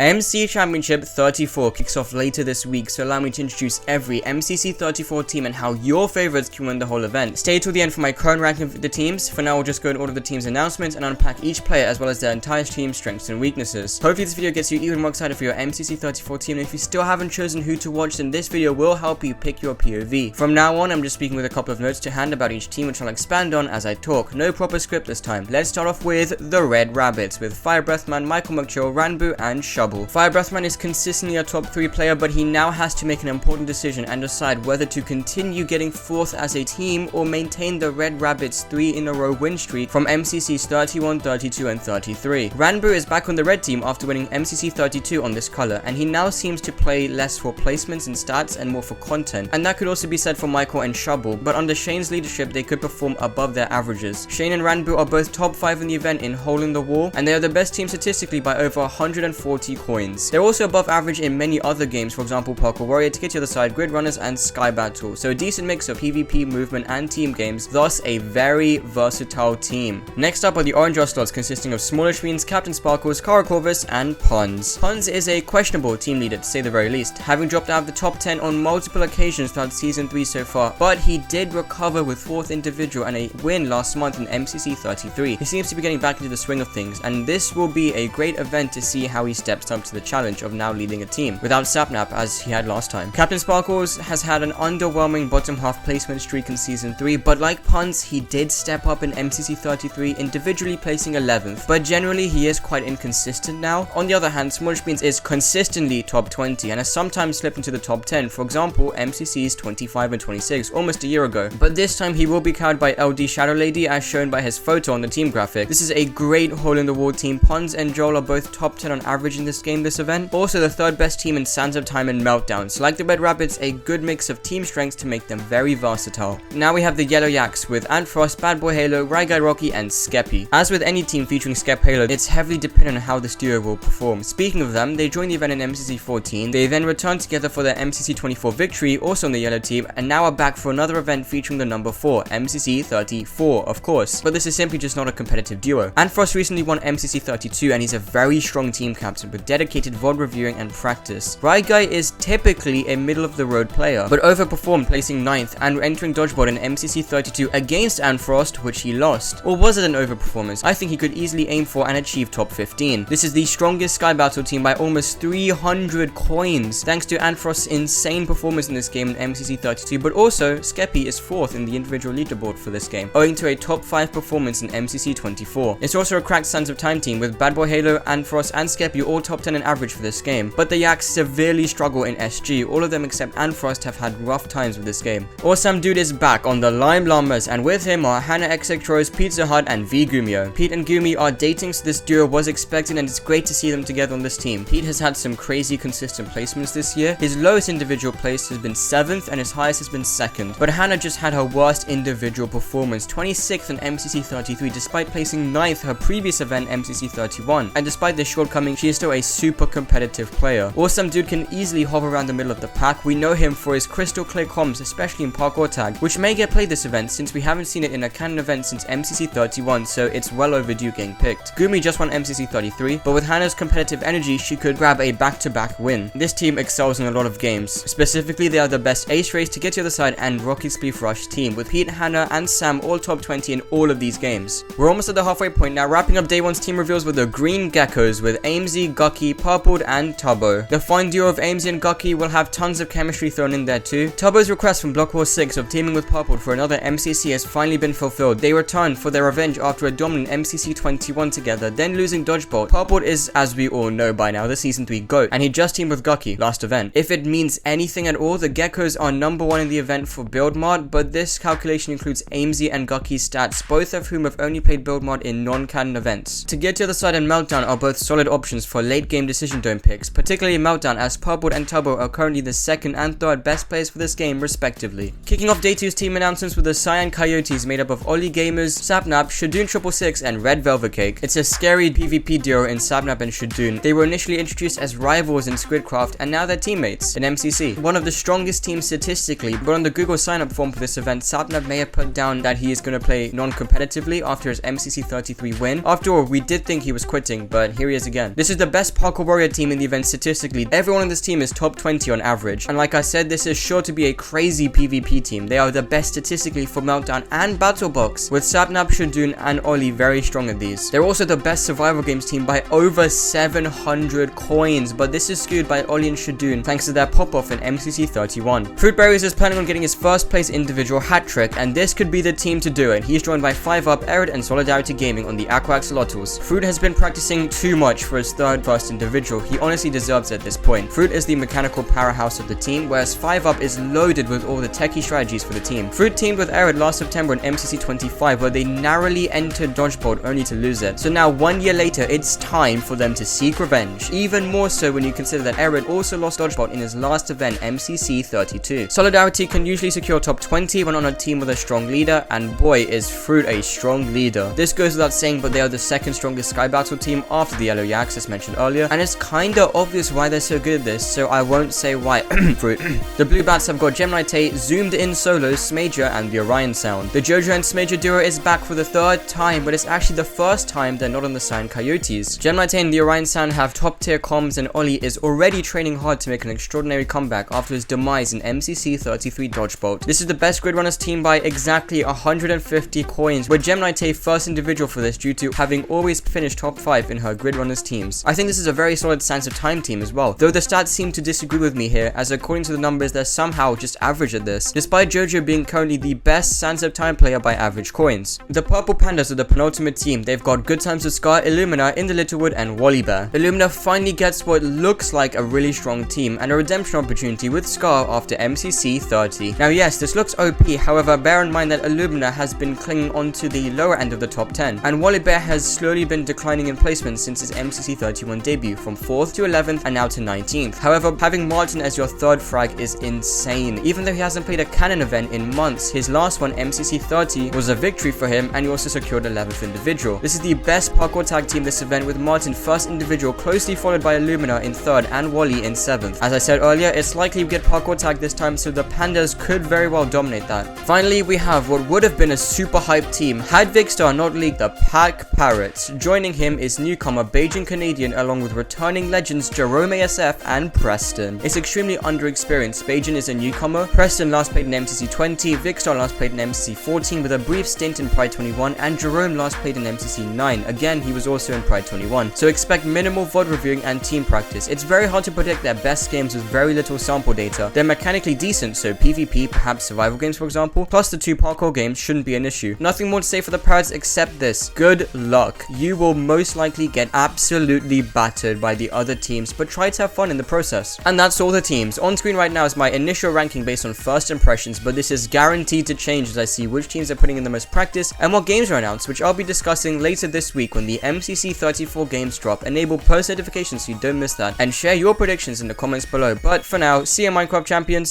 MC Championship 34 kicks off later this week, so allow me to introduce every MCC 34 team and how your favorites can win the whole event. Stay till the end for my current ranking of the teams. For now, we'll just go in order of the team's announcements and unpack each player as well as their entire team's strengths and weaknesses. Hopefully this video gets you even more excited for your MCC 34 team, and if you still haven't chosen who to watch, then this video will help you pick your POV. From now on, I'm just speaking with a couple of notes to hand about each team, which I'll expand on as I talk. No proper script this time. Let's start off with the Red Rabbits, with FireBreathMan, Michaelmcchill, Ranboo, and Shubble. FireBreathMan is consistently a top 3 player, but he now has to make an important decision and decide whether to continue getting 4th as a team or maintain the Red Rabbits' 3 in a row win streak from MCC's 31, 32, and 33. Ranboo is back on the red team after winning MCC 32 on this color, and he now seems to play less for placements and stats and more for content, and that could also be said for Michael and Shubble, but under Shane's leadership they could perform above their averages. Shane and Ranboo are both top 5 in the event in Hole in the Wall, and they are the best team statistically by over 140 coins. They're also above average in many other games, for example Parkour Warrior, To Get to the Other Side, Grid Runners, and Sky Battle, so a decent mix of PvP, movement, and team games, thus a very versatile team. Next up are the Orange Ocelots, consisting of Smallishbeans, CaptainSparklez, KaraCorvus, and Punz. Punz is a questionable team leader to say the very least, having dropped out of the top 10 on multiple occasions throughout Season 3 so far, but he did recover with 4th individual and a win last month in MCC 33. He seems to be getting back into the swing of things, and this will be a great event to see how he steps up to the challenge of now leading a team, without Sapnap as he had last time. CaptainSparklez has had an underwhelming bottom half placement streak in Season 3, but like Punz, he did step up in MCC 33, individually placing 11th, but generally he is quite inconsistent now. On the other hand, Smallishbeans is consistently top 20 and has sometimes slipped into the top 10, for example MCC's 25 and 26 almost a year ago, but this time he will be carried by LD Shadow Lady as shown by his photo on the team graphic. This is a great hole in the wall team. Punz and Joel are both top 10 on average in this game this event, also the 3rd best team in Sands of Time and Meltdown, so like the Red Rabbits, a good mix of team strengths to make them very versatile. Now we have the Yellow Yaks with Antfrost, BadBoyHalo, ryguyrocky, and Skeppy. As with any team featuring Skephalo, it's heavily dependent on how this duo will perform. Speaking of them, they joined the event in MCC 14, they then returned together for their MCC 24 victory, also on the yellow team, and now are back for another event featuring the number 4, MCC 34, of course, but this is simply just not a competitive duo. Antfrost recently won MCC 32, and he's a very strong team captain with dedicated VOD reviewing and practice. Ryguy is typically a middle-of-the-road player, but overperformed, placing 9th and entering dodgeball in MCC 32 against Antfrost, which he lost. Or was it an overperformance? I think he could easily aim for and achieve top 15. This is the strongest Sky Battle team by almost 300 coins, thanks to Antfrost's insane performance in this game in MCC 32, but also Skeppy is 4th in the individual leaderboard for this game, owing to a top 5 performance in MCC 24. It's also a cracked Sands of Time team, with BadBoyHalo, Antfrost, and Skeppy all top 10 in average for this game, but the Yaks severely struggle in SG. All of them except Antfrost have had rough times with this game. awesamdude is back on the Llamas, and with him are hannahxxrose, PeteZahHutt, and vGumiho. Pete and Gumi are dating, so this duo was expected, and it's great to see them together on this team. Pete has had some crazy consistent placements this year. His lowest individual place has been 7th, and his highest has been 2nd. But Hannah just had her worst individual performance, 26th in MCC 33, despite placing 9th her previous event MCC 31. And despite this shortcoming, she is still a super competitive player. awesamdude can easily hover around the middle of the pack. We know him for his crystal clear comms, especially in parkour tag, which may get played this event since we haven't seen it in a canon event since MCC 31, so it's well overdue getting picked. Gumi just won MCC 33, but with Hannah's competitive energy, she could grab a back-to-back win. This team excels in a lot of games. Specifically, they are the best ace race, To Get to the Other Side, and Rocket Spleef Rush team, with Pete, Hannah, and Sam all top 20 in all of these games. We're almost at the halfway point now, wrapping up day 1's team reveals with the green Geckos, with aimsey, Gucky, Purpled, and Tubbo. The fine duo of aimsey and Gucky will have tons of chemistry thrown in there too. Tubbo's request from Block War 6 of teaming with Purpled for another MCC has finally been fulfilled. They returned for their revenge after a dominant MCC 21 together, then losing dodgeball. Purpled is, as we all know by now, the Season 3 GOAT, and he just teamed with Gucky last event. If it means anything at all, the Geckos are number 1 in the event for build mod, but this calculation includes aimsey and Gucky's stats, both of whom have only played build mod in non-canon events. To Get to the Other Side and Meltdown are both solid options for late game decision dome picks, particularly Meltdown, as Purpled and Tubbo are currently the 2nd and 3rd best players for this game respectively. Kicking off day 2's team announcements with the Cyan Coyotes, made up of Ollie Gamers, Sapnap, Shadoon 666, and Red Velvet Cake. It's a scary PvP duo in Sapnap and Shadoon. They were initially introduced as rivals in Squidcraft, and now they're teammates in MCC. One of the strongest teams statistically, but on the Google sign-up form for this event, Sapnap may have put down that he is going to play non-competitively after his MCC 33 win. After all, we did think he was quitting, but here he is again. This is the best best parkour warrior team in the event statistically. Everyone on this team is top 20 on average. And like I said, this is sure to be a crazy PvP team. They are the best statistically for Meltdown and Battlebox, with Sapnap, Shadoon, and Ollie very strong at these. They're also the best survival games team by over 700 coins, but this is skewed by Ollie and Shadoon thanks to their pop-off in MCC 31. Fruitberries is planning on getting his first place individual hat trick, and this could be the team to do it. He's joined by 5UP, Erid, and Solidarity Gaming on the Aqua Axolotls. Fruit has been practicing too much for his third first individual. He honestly deserves it at this point. Fruit is the mechanical powerhouse of the team, whereas 5UP is loaded with all the techie strategies for the team. Fruit teamed with Erid last September in MCC 25, where they narrowly entered Dodgeball only to lose it. So now 1 year later, it's time for them to seek revenge. Even more so when you consider that Erid also lost Dodgeball in his last event, MCC 32. Solidarity can usually secure top 20 when on a team with a strong leader, and boy is Fruit a strong leader. This goes without saying, but they are the second strongest Sky Battle team after the Yellow Yaks as mentioned earlier, and it's kinda obvious why they're so good at this, so I won't say why. Fruit. The Blue Bats have got Gemini Tay, Zoomed In Solos, Smager, and the Orion Sound. The Jojo and Smager duo is back for the third time, but it's actually the first time they're not on the Cyan Coyotes. Gemini Tay and the Orion Sound have top tier comms, and Ollie is already training hard to make an extraordinary comeback after his demise in MCC 33 Dodgebolt. This is the best Grid Runners team by exactly 150 coins, with Gemini Tay first individual for this due to having always finished top 5 in her Grid Runners teams. I think this is a very solid Sands of Time team as well, though the stats seem to disagree with me here, as according to the numbers they're somehow just average at this, despite Jojo being currently the best Sands of Time player by average coins. The Purple Pandas are the penultimate team. They've got Good Times with Scar, Illumina, In the Littlewood, and Wally Bear. Illumina finally gets what looks like a really strong team and a redemption opportunity with Scar after MCC 30. Now yes, this looks OP, however bear in mind that Illumina has been clinging onto the lower end of the top 10, and Wally Bear has slowly been declining in placement since his MCC 31 debut, from 4th to 11th and now to 19th. However, having Martin as your third frag is insane. Even though he hasn't played a canon event in months, his last one, MCC 30, was a victory for him, and he also secured 11th individual. This is the best parkour tag team this event, with Martin first individual, closely followed by Illumina in 3rd and Wally in 7th. As I said earlier, it's likely we get parkour tag this time, so the Pandas could very well dominate that. Finally, we have what would have been a super hyped team had Vigstar not leaked the pack Parrots. Joining him is newcomer Beijing Canadian, along with returning legends Jerome ASF and Preston. It's extremely underexperienced. Beijing is a newcomer, Preston last played in MCC 20, Vigstar last played in MCC 14 with a brief stint in Pride 21, and Jerome last played in MCC 9. Again, he was also in Pride 21. So expect minimal VOD reviewing and team practice. It's very hard to predict their best games with very little sample data. They're mechanically decent, so PvP, perhaps survival games for example, plus the 2 parkour games shouldn't be an issue. Nothing more to say for the Parrots except this: good luck. You will most likely get absolutely battered by the other teams, but try to have fun in the process. And that's all the teams. On screen right now is my initial ranking based on first impressions, but this is guaranteed to change as I see which teams are putting in the most practice and what games are announced, which I'll be discussing later this week when the MCC 34 games drop. Enable post notifications so you don't miss that, and share your predictions in the comments below. But for now, see you Minecraft champions.